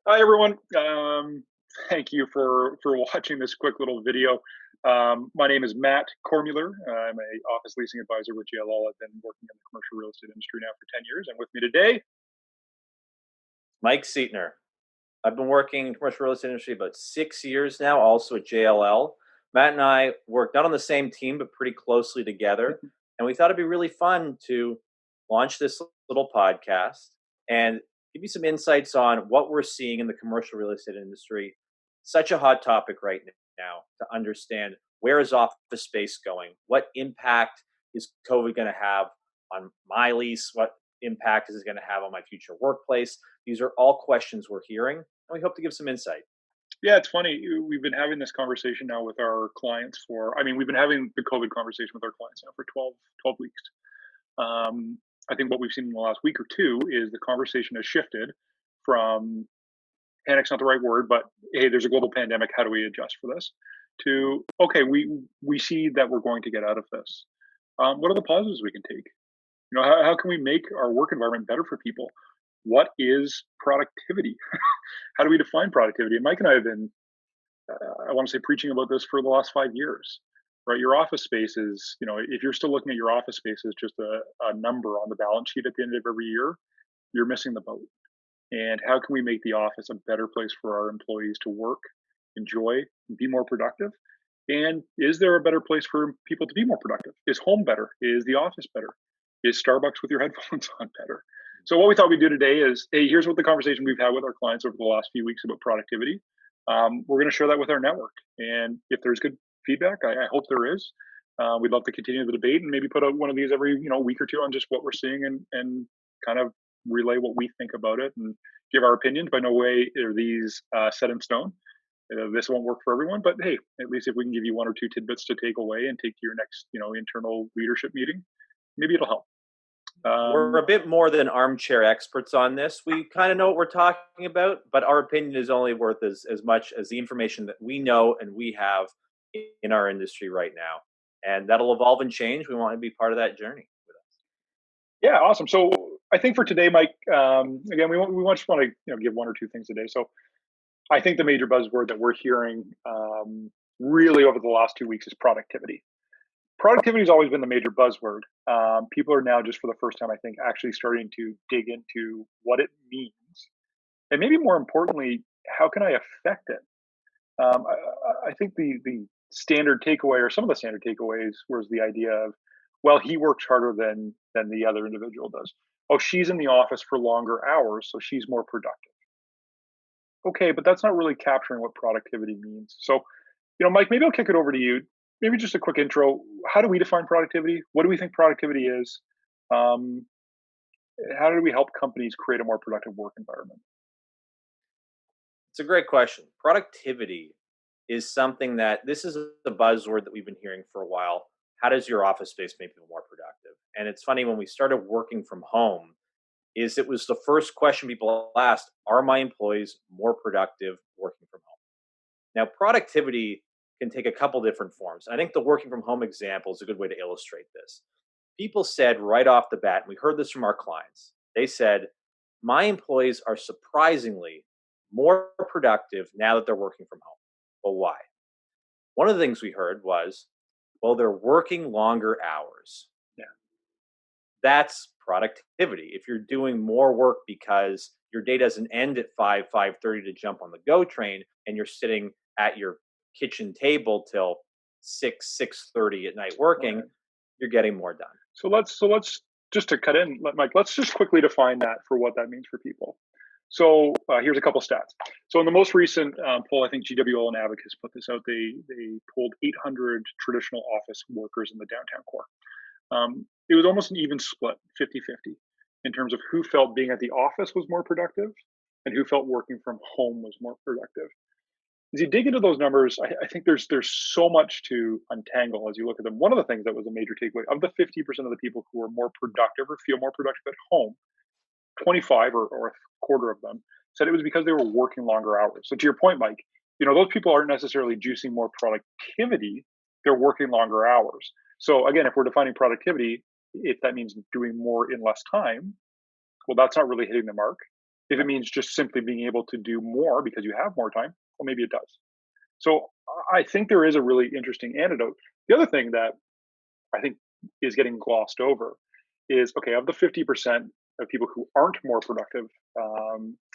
Hi, everyone. Thank you for watching this quick little video. My name is Matt Kornmuller. I'm a office leasing advisor with JLL. I've been working in the commercial real estate industry now for 10 years. And with me today, Mike Seetner. I've been working in commercial real estate industry about 6 years now, also at JLL. Matt and I work not on the same team, but pretty closely together. And we thought it'd be really fun to launch this little podcast and give you some insights on what we're seeing in the commercial real estate industry. Such a hot topic right now to understand where is office space going? What impact is COVID going to have on my lease? What impact is it going to have on my future workplace? These are all questions we're hearing, and we hope to give some insight. yeah, it's funny. We've been having this conversation now with our clients we've been having the COVID conversation with our clients now for 12 weeks. I think what we've seen in the last week or two is the conversation has shifted from panic's not the right word, but hey, there's a global pandemic. How do we adjust for this? To okay, we see that we're going to get out of this. What are the positives we can take? How can we make our work environment better for people? What is productivity? How do we define productivity? And Mike and I have been, I want to say, preaching about this for the last 5 years. Right, your office space is, if you're still looking at your office space as just a number on the balance sheet at the end of every year, you're missing the boat. And how can we make the office a better place for our employees to work, enjoy, and be more productive? And is there a better place for people to be more productive? Is home better? Is the office better? Is Starbucks with your headphones on better? So what we thought we'd do today is, hey, here's what the conversation we've had with our clients over the last few weeks about productivity. We're going to share that with our network, and if there's good feedback, I hope there is. We'd love to continue the debate and maybe put out one of these every week or two on just what we're seeing and kind of relay what we think about it and give our opinions. By no way are these set in stone. This won't work for everyone, but hey, at least if we can give you one or two tidbits to take away and take to your next internal leadership meeting, maybe it'll help. We're a bit more than armchair experts on this. We kind of know what we're talking about, but our opinion is only worth as much as the information that we know and we have in our industry right now. And that'll evolve and change. We want to be part of that journey with us. Yeah, awesome. So I think for today, Mike, again, just want to give one or two things today. So I think the major buzzword that we're hearing really over the last 2 weeks is productivity. Productivity has always been the major buzzword. People are now, just for the first time, I think, actually starting to dig into what it means, and maybe more importantly, how can I affect it? I think the standard takeaway, or some of the standard takeaways, was the idea of, well, he works harder than the other individual does. Oh, she's in the office for longer hours, so she's more productive. Okay, but that's not really capturing what productivity means. So, Mike, maybe I'll kick it over to you. Maybe just a quick intro. How do we define productivity? What do we think productivity is? Um, how do we help companies create a more productive work environment? It's a great question. Productivity is something that this is the buzzword that we've been hearing for a while. How does your office space make people more productive? And it's funny, when we started working from home, it was the first question people asked: are my employees more productive working from home? Now, productivity can take a couple different forms. I think the working from home example is a good way to illustrate this. People said right off the bat, and we heard this from our clients, they said, my employees are surprisingly more productive now that they're working from home. Well, why? One of the things we heard was, well, they're working longer hours. Yeah, That's productivity. If you're doing more work because your day doesn't end at 5:30 to jump on the go train, and you're sitting at your kitchen table till 6:30 at night working, right. you're getting more done. So let's just to cut in, Mike. Let's just quickly define that for what that means for people. So here's a couple stats. So in the most recent poll, I think GWL and Abacus put this out. They polled 800 traditional office workers in the downtown core. It was almost an even split, 50-50, in terms of who felt being at the office was more productive and who felt working from home was more productive. As you dig into those numbers, I think there's so much to untangle as you look at them. One of the things that was a major takeaway of the 50% of the people who are more productive or feel more productive at home, 25 or a quarter of them said it was because they were working longer hours. So to your point, Mike, those people aren't necessarily juicing more productivity; they're working longer hours. So again, if we're defining productivity, if that means doing more in less time, well, that's not really hitting the mark. If it Yep. means just simply being able to do more because you have more time, well, maybe it does. So I think there is a really interesting antidote. The other thing that I think is getting glossed over is okay, of the 50% of people who aren't more productive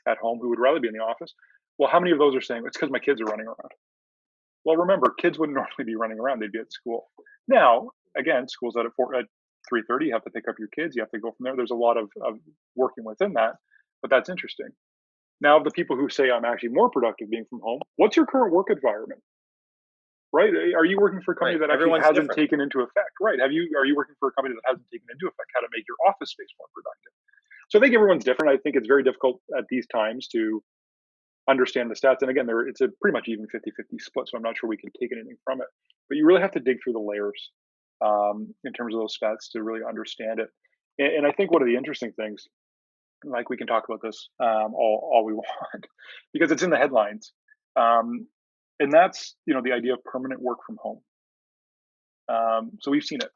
at home, who would rather be in the office, well, how many of those are saying it's because my kids are running around? Well, remember, kids wouldn't normally be running around; they'd be at school. Now, again, school's out at 3:30. You have to pick up your kids. You have to go from there. There's a lot of working within that, but that's interesting. Now, of the people who say I'm actually more productive being from home, what's your current work environment? Right? Are you working for a company Right. that actually Everyone's hasn't different. taken into effect? Right? Are you working for a company that hasn't taken into effect how to make your office space more productive? So I think everyone's different. I think it's very difficult at these times to understand the stats. And again, it's a pretty much even 50-50 split. So I'm not sure we can take anything from it. But you really have to dig through the layers in terms of those stats to really understand it. And I think one of the interesting things, like we can talk about this all we want, because it's in the headlines. Um, and that's the idea of permanent work from home. So we've seen it.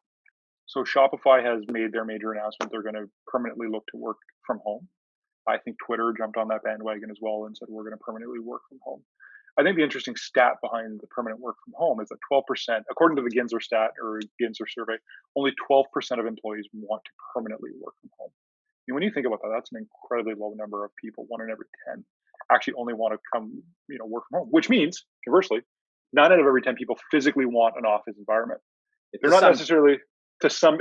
So Shopify has made their major announcement. They're going to permanently look to work from home. I think Twitter jumped on that bandwagon as well and said we're going to permanently work from home. I think the interesting stat behind the permanent work from home is that 12%, according to the Ginzer stat or Ginzer survey, only 12% of employees want to permanently work from home. And when you think about that, that's an incredibly low number of people. One in every 10 actually only want to come, work from home, which means conversely, 9 out of every 10 people physically want an office environment. They're To not some necessarily to some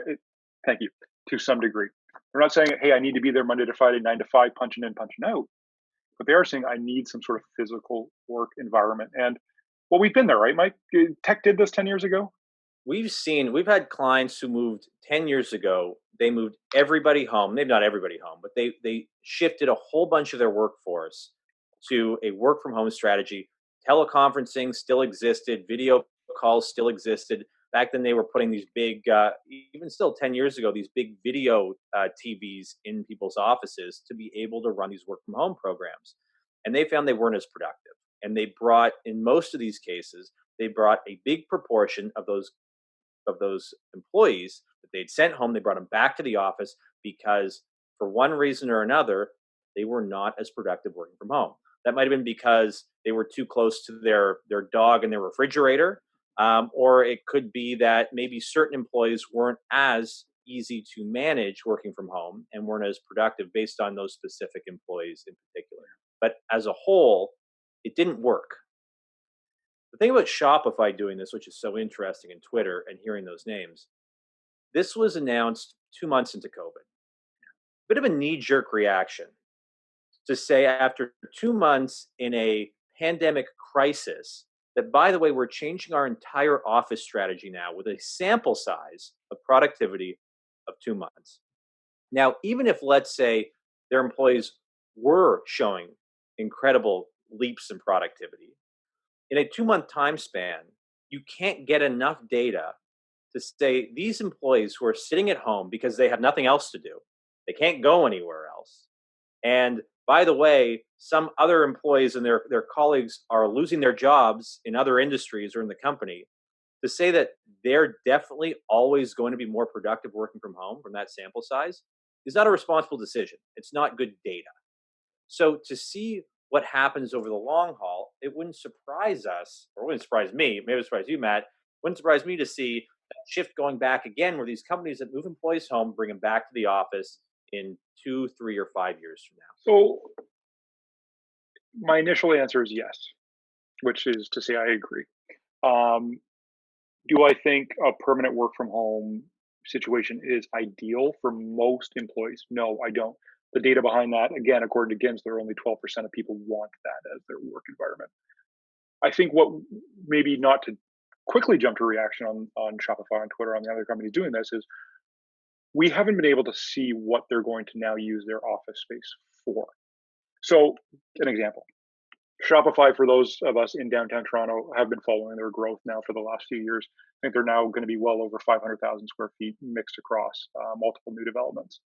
thank you, to some degree. They're not saying, "Hey, I need to be there Monday to Friday, 9 to 5, punching in, punching out." But they are saying, "I need some sort of physical work environment." And well, we've been there, right, Mike? Tech did this 10 years ago. we've had clients who moved 10 years ago. They moved everybody home. Maybe not everybody home, but they shifted a whole bunch of their workforce to a work from home strategy. Teleconferencing still existed, video calls still existed. Back then, they were putting these big, even still 10 years ago, these big video TVs in people's offices to be able to run these work from home programs. And they found they weren't as productive. And they brought, in most of these cases, they brought a big proportion of those employees that they'd sent home. They brought them back to the office because, for one reason or another, they were not as productive working from home. That might have been because they were too close to their dog and their refrigerator, or it could be that maybe certain employees weren't as easy to manage working from home and weren't as productive based on those specific employees in particular. But as a whole, it didn't work. The thing about Shopify doing this, which is so interesting, in Twitter and hearing those names, this was announced 2 months into COVID. Bit of a knee jerk reaction to say after 2 months in a pandemic crisis that, by the way, we're changing our entire office strategy now with a sample size of productivity of 2 months. Now, even if, let's say, their employees were showing incredible leaps in productivity, in a 2 month time span, you can't get enough data to say these employees who are sitting at home because they have nothing else to do, they can't go anywhere else. And by the way, some other employees and their colleagues are losing their jobs in other industries or in the company, to say that they're definitely always going to be more productive working from home from that sample size is not a responsible decision. It's not good data. So to see what happens over the long haul, it wouldn't surprise us, or it wouldn't surprise me. Maybe it would surprise you, Matt. Wouldn't surprise me to see that shift going back again, where these companies that move employees home bring them back to the office in 2, 3, or 5 years from now. So my initial answer is yes, which is to say I agree. Um, do I think a permanent work from home situation is ideal for most employees? No, I don't. The data behind that, again, according to Gensler, only 12% of people want that as their work environment. I think what maybe not to quickly jump to reaction on Shopify, on Twitter, on the other companies doing this is we haven't been able to see what they're going to now use their office space for. So, an example, Shopify, for those of us in downtown Toronto, have been following their growth now for the last few years. I think they're now going to be well over 500,000 square feet mixed across multiple new developments.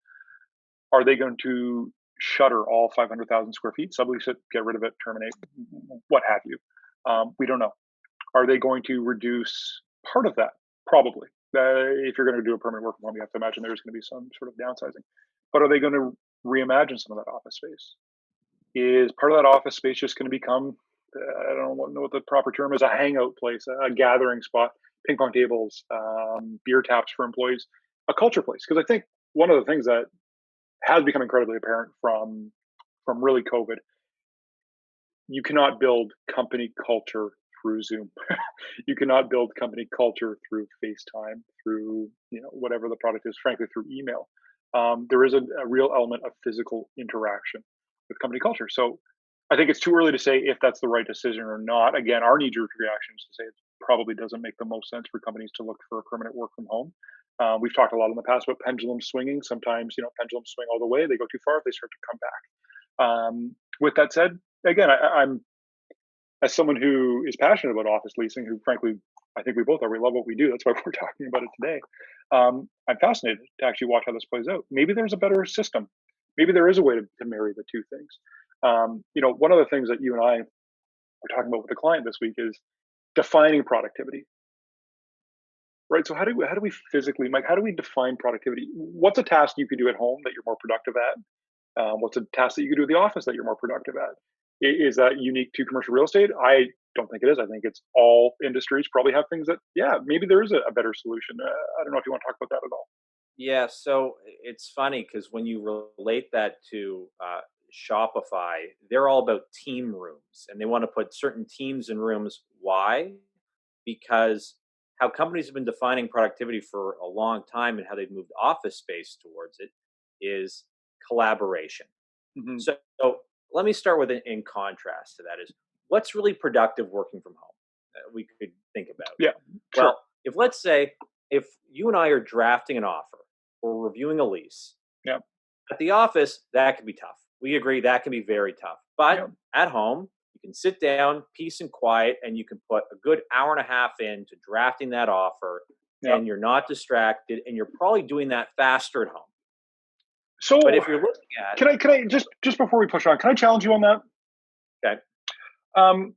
Are they going to shutter all 500,000 square feet, sublease it, get rid of it, terminate, what have you? We don't know. Are they going to reduce part of that? Probably. If you're going to do a permanent work from home, you have to imagine there's going to be some sort of downsizing. But are they going to reimagine some of that office space? is part of that office space just going to become, I don't know what the proper term is, a hangout place, a gathering spot, ping pong tables, beer taps for employees, a culture place? Because I think one of the things that has become incredibly apparent from really COVID, you cannot build company culture through Zoom. You cannot build company culture through FaceTime, through whatever the product is. Frankly, through email. There is a real element of physical interaction with company culture. So I think it's too early to say if that's the right decision or not. Again, our knee-jerk reaction is to say it probably doesn't make the most sense for companies to look for a permanent work from home. We've talked a lot in the past about pendulum swinging. Sometimes pendulums swing all the way; they go too far, they start to come back. With that said, again, I'm, as someone who is passionate about office leasing, who frankly I think we both are. We love what we do. That's why we're talking about it today. I'm fascinated to actually watch how this plays out. Maybe there's a better system. Maybe there is a way to marry the two things. One of the things that you and I were talking about with the client this week is defining productivity, right? So how do we physically, Mike? How do we define productivity? What's a task you could do at home that you're more productive at? What's a task that you could do at the office that you're more productive at? Is that unique to commercial real estate? I don't think it is. I think it's all industries probably have things that, yeah, maybe there is a better solution. I don't know if you want to talk about that at all. Yeah, so it's funny because when you relate that to Shopify, they're all about team rooms and they want to put certain teams in rooms. Why? Because how companies have been defining productivity for a long time and how they've moved office space towards it is collaboration. Hmm. So let me start with in contrast to that is what's really productive working from home that we could think about. Yeah, sure. Well, if let's say if you and I are drafting an offer or reviewing a lease Yeah, at the office, that can be tough. We agree that can be very tough. But yeah, at home, you can sit down, peace and quiet, and you can put a good hour and a half into drafting that offer, yeah. and you're not distracted, and you're probably doing that faster at home. But So if you're looking at, can I just before we push on, can I challenge you on that? okay, Um,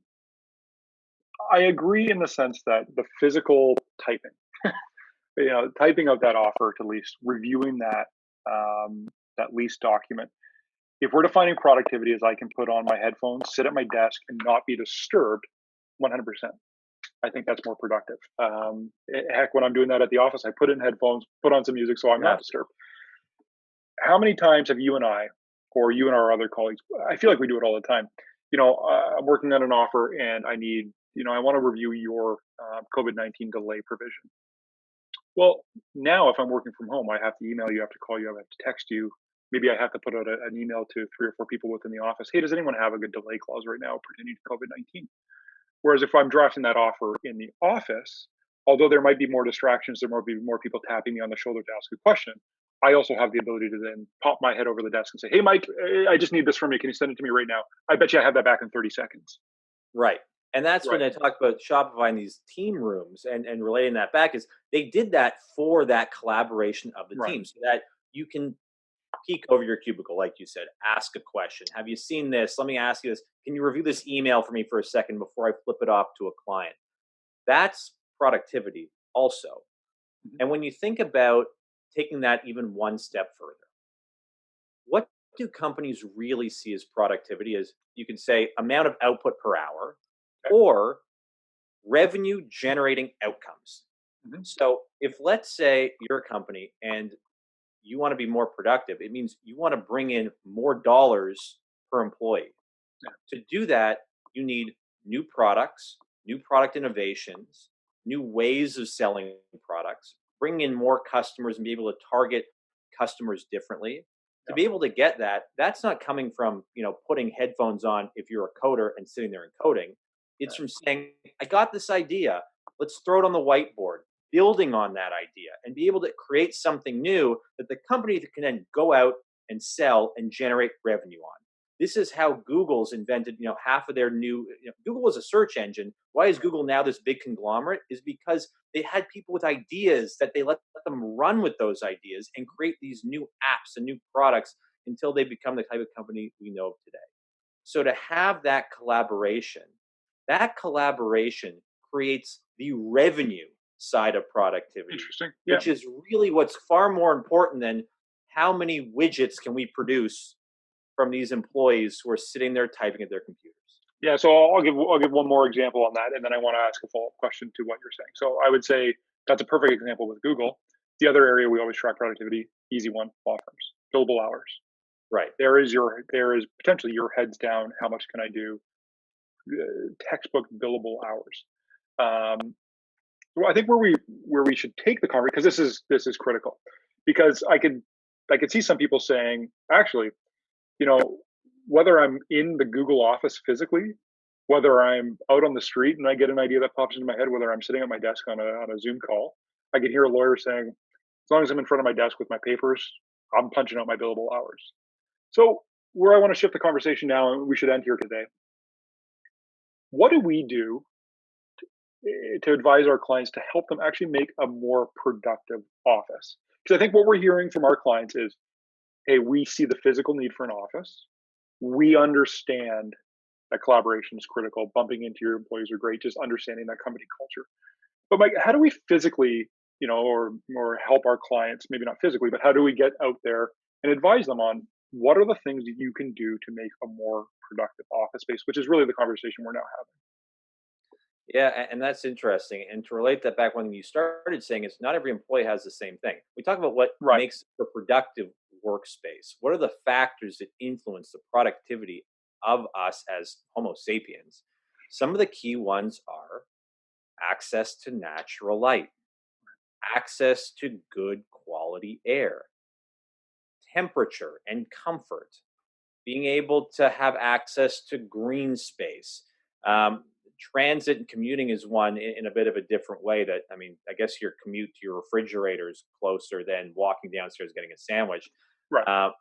I agree in the sense that the physical typing, typing out that offer to lease, reviewing that lease document. If we're defining productivity as I can put on my headphones, sit at my desk, and not be disturbed, 100%. I think that's more productive. Heck, when I'm doing that at the office, I put in headphones, put on some music, so I'm not yeah, disturbed. How many times have you and I, or you and our other colleagues, I feel like we do it all the time. I'm working on an offer and I want to review your COVID-19 delay provision. Well, now if I'm working from home, I have to email you, I have to call you, I have to text you. Maybe I have to put out an email to three or four people within the office. Hey, does anyone have a good delay clause right now pertaining to COVID-19? Whereas if I'm drafting that offer in the office, although there might be more distractions, there might be more people tapping me on the shoulder to ask a question. I also have the ability to then pop my head over the desk and say, "Hey, Mike, I just need this from you. Can you send it to me right now? I bet you I have that back in 30 seconds." right. And that's when Right. I talk about Shopify and these team rooms and relating that back is they did that for that collaboration of the Right. team so that you can peek over your cubicle, like you said, ask a question. Have you seen this? Let me ask you this. Can you review this email for me for a second before I flip it off to a client? That's productivity also. Mhm. And when you think about taking that even one step further, what do companies really see as productivity? As you can say, amount of output per hour Okay. or revenue generating outcomes. Hmm. So if let's say you're a company and you want to be more productive, it means you want to bring in more dollars per employee. Yeah. To do that, you need new products, new product innovations, new ways of selling products, bring in more customers and be able to target customers differently. To Yeah. be able to get that, that's not coming from, putting headphones on if you're a coder and sitting there and coding. It's Right. from saying, I got this idea. Let's throw it on the whiteboard, building on that idea and be able to create something new that the company can then go out and sell and generate revenue on. This is how Google's invented, half of their new, Google was a search engine. Why is Right. Google now this big conglomerate? Is because they had people with ideas that they let them run with those ideas and create these new apps and new products until they become the type of company we know of today. So to have that collaboration creates the revenue side of productivity, Interesting. Yeah. which is really what's far more important than how many widgets can we produce from these employees who are sitting there typing at their computers? Yeah, so I'll give one more example on that, and then I want to ask a follow up question to what you're saying. So I would say that's a perfect example with Google. The other area we always track productivity, easy one, law firms, billable hours. Right. There is potentially your heads down. How much can I do? Textbook billable hours. Um, well, I think where we should take the conversation, because this is critical, because I could see some people saying, actually, you know, whether I'm in the Google office physically, whether I'm out on the street and I get an idea that pops into my head, whether I'm sitting at my desk on a Zoom call, I can hear a lawyer saying, as long as I'm in front of my desk with my papers, I'm punching out my billable hours. So where I want to shift the conversation now, and we should end here today, what do we do to advise our clients to help them actually make a more productive office? Because I think what we're hearing from our clients is, hey, we see the physical need for an office. We understand that collaboration is critical. Bumping into your employees are great. Just understanding that company culture. But Mike, how do we physically, or help our clients? Maybe not physically, but how do we get out there and advise them on what are the things that you can do to make a more productive office space? Which is really the conversation we're now having. Yeah, and that's interesting. And to relate that back when you started saying is not every employee has the same thing. We talk about what Right. makes a productive workspace. What are the factors that influence the productivity of us as Homo sapiens? Some of the key ones are access to natural light, access to good quality air, temperature and comfort, being able to have access to green space. Um, Transit and commuting is one in a bit of a different way. That, I mean, I guess your commute to your refrigerator is closer than walking downstairs getting a sandwich. Right. Uh,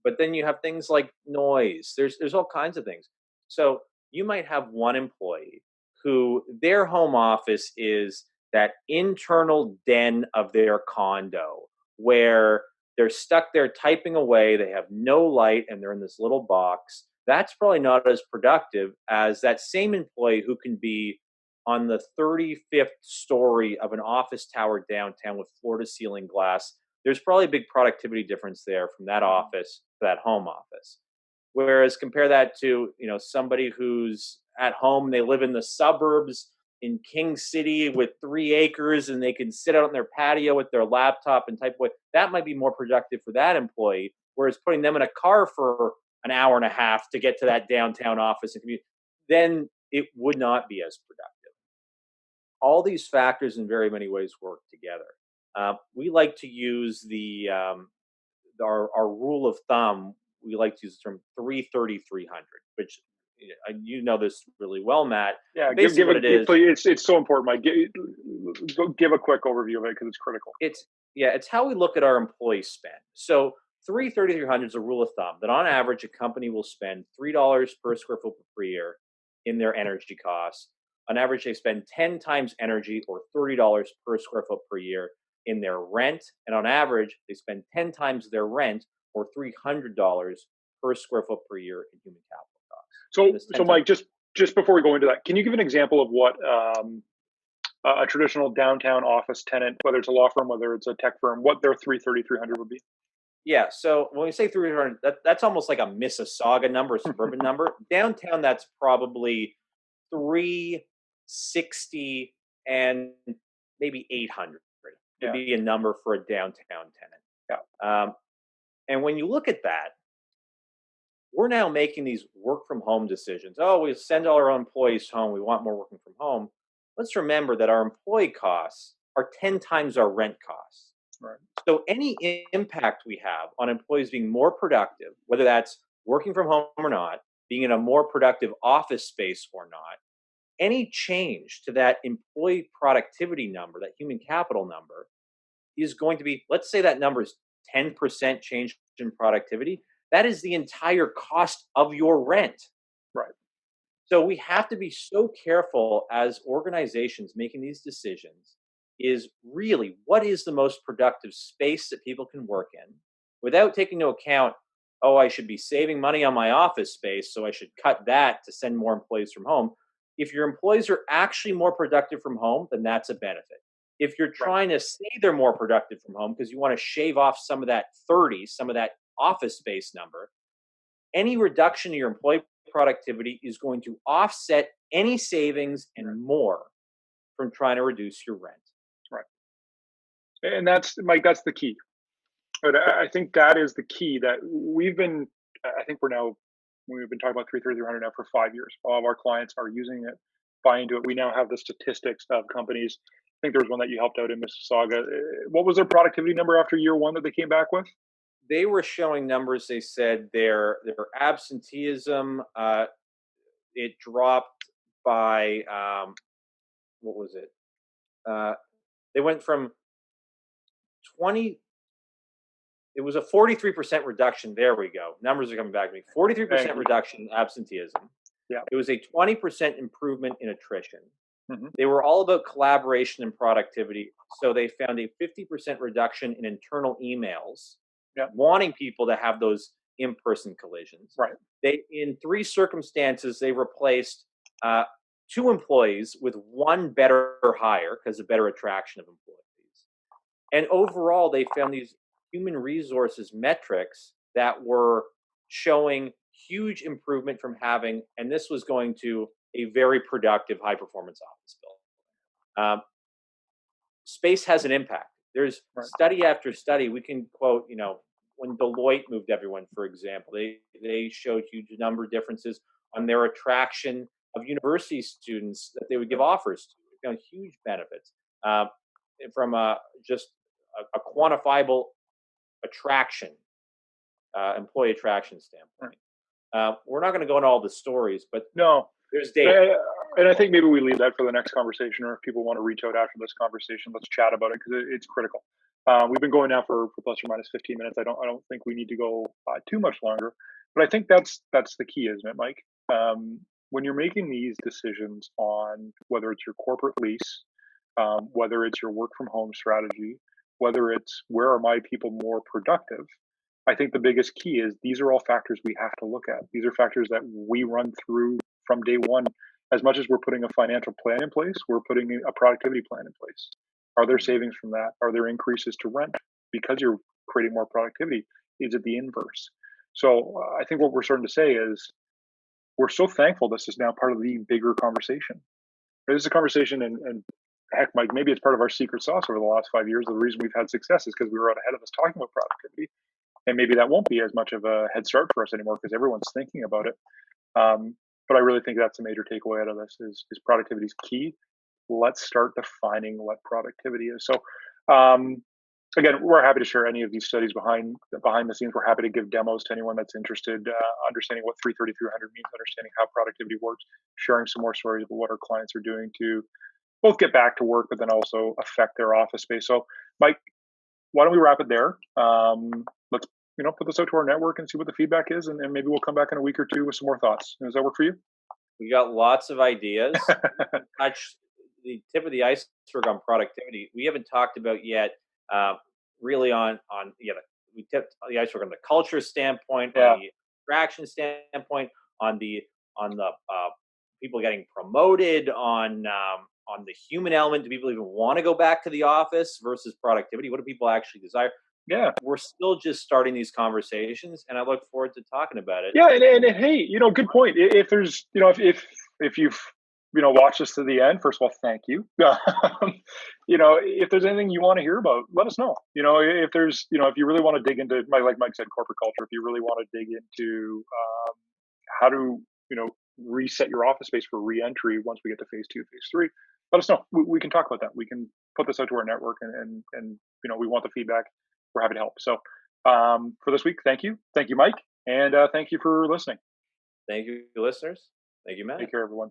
but then you have things like noise. There's all kinds of things. So you might have one employee who their home office is that internal den of their condo where they're stuck there typing away. They have no light and they're in this little box. That's probably not as productive as that same employee who can be on the 35th story of an office tower downtown with floor to ceiling glass. There's probably a big productivity difference there from that office to that home office. Whereas compare that to, somebody who's at home, they live in the suburbs in King City with 3 acres and they can sit out on their patio with their laptop and type away. That might be more productive for that employee. Whereas putting them in a car for an hour and a half to get to that downtown office and commute, then it would not be as productive. All these factors in very many ways work together. We like to use our rule of thumb. We like to use the term 330-300, which you know this really well, Matt. Yeah. Basically, what it is, Please, it's so important, Mike. Give a quick overview of it because it's critical. it's how we look at our employee spend. So 330-300 is a rule of thumb that on average a company will spend $3 per square foot per year in their energy costs. On average, they spend 10 times energy or $30 per square foot per year in their rent. And on average, they spend 10 times their rent or $300 per square foot per year in human capital costs. So Mike, just before we go into that, can you give an example of what a traditional downtown office tenant, whether it's a law firm, whether it's a tech firm, what their 330-300 would be? Yeah, so when we say 300, that's almost like a Mississauga number, a suburban number. Downtown, that's probably 360 and maybe 800 would be a number for a downtown tenant. Yeah. And when you look at that, we're now making these work from home decisions. Oh, we send all our employees home. We want more working from home. Let's remember that our employee costs are 10 times our rent costs. Right. So any impact we have on employees being more productive, whether that's working from home or not, being in a more productive office space or not, any change to that employee productivity number, that human capital number, is going to be, let's say that number is 10% change in productivity. That is the entire cost of your rent. Right. So we have to be so careful as organizations making these decisions is really what is the most productive space that people can work in without taking into account, oh, I should be saving money on my office space, so I should cut that to send more employees from home. If your employees are actually more productive from home, then that's a benefit. If you're trying to say they're more productive from home because you want to shave off some of that 30, some of that office space number, any reduction in your employee productivity is going to offset any savings Right. and more from trying to reduce your rent. Right. And that's Mike. That's the key. But I think that is the key that we've been. I think we've been talking about 33300 now for 5 years. All of our clients are using it, buying into it. We now have the statistics of companies. I think there was one that you helped out in Mississauga. What was their productivity number after year one that they came back with? They were showing numbers. They said their absenteeism it dropped by what was it? Uh, they went from 20. It was a 43% reduction. There we go. Numbers are coming back to me. Thank 43% you. reduction in absenteeism. Yeah. It was a 20% improvement in attrition. Hmm. They were all about collaboration and productivity. So they found a 50% reduction in internal emails, Yeah. wanting people to have those in-person collisions. Right. They, in three circumstances, they replaced uh, two employees with one better hire because of better attraction of employees. And overall, they found these human resources metrics that were showing huge improvement from having, and this was going to a very productive high performance office building. Space has an impact. There's Right. study after study. We can quote, when Deloitte moved everyone, for example, they showed huge number of differences on their attraction of university students that they would give offers to. Huge benefits uh, from just a quantifiable attraction, employee attraction Right. standpoint. We're not going to go into all the stories, but No. there's data. Uh, and I think maybe we leave that for the next conversation, or if people want to reach out after this conversation, let's chat about it because it's critical. We've been going now for plus or minus 15 minutes. I don't think we need to go too much longer, but I think that's the key, isn't it, Mike? When you're making these decisions on whether it's your corporate lease, whether it's your work from home strategy, whether it's where are my people more productive, I think the biggest key is these are all factors we have to look at. These are factors that we run through from day one. As much as we're putting a financial plan in place, we're putting a productivity plan in place. Are there Mhm. savings from that? Are there increases to rent because you're creating more productivity? Is it the inverse? So I think what we're starting to say is we're so thankful this is now part of the bigger conversation. This is a conversation, and heck, Mike, maybe it's part of our secret sauce over the last 5 years. The reason we've had success is because we were out ahead of us talking about productivity, and maybe that won't be as much of a head start for us anymore because everyone's thinking about it. But I really think that's a major takeaway out of this is productivity is key. Let's start defining what productivity is. So again, we're happy to share any of these studies behind the scenes. We're happy to give demos to anyone that's interested, understanding what 33300 means, understanding how productivity works, sharing some more stories of what our clients are doing to both get back to work, but then also affect their office space. So, Mike, why don't we wrap it there? Let's put this out to our network and see what the feedback is, and maybe we'll come back in a week or two with some more thoughts. Does that work for you? We got lots of ideas. We can touch the tip of the iceberg on productivity. We haven't talked about yet, uh, really on yeah. We tipped the iceberg on the culture standpoint, on Yeah, the attraction standpoint, on the people getting promoted, on the human element. Do people even want to go back to the office versus productivity? What do people actually desire? yeah. We're still just starting these conversations, and I look forward to talking about it. Yeah, and hey, good point. If there's, if you've, watched us to the end, first of all, thank you. If there's anything you want to hear about, let us know. If there's, if you really want to dig into, like Mike said, corporate culture, if you really want to dig into how to, reset your office space for reentry once we get to phase two, phase three, let us know. We can talk about that. We can put this out to our network, and we want the feedback. We're happy to help. So for this week, thank you, Mike. And thank you for listening. Thank you, listeners. Thank you, Matt. Take care, everyone.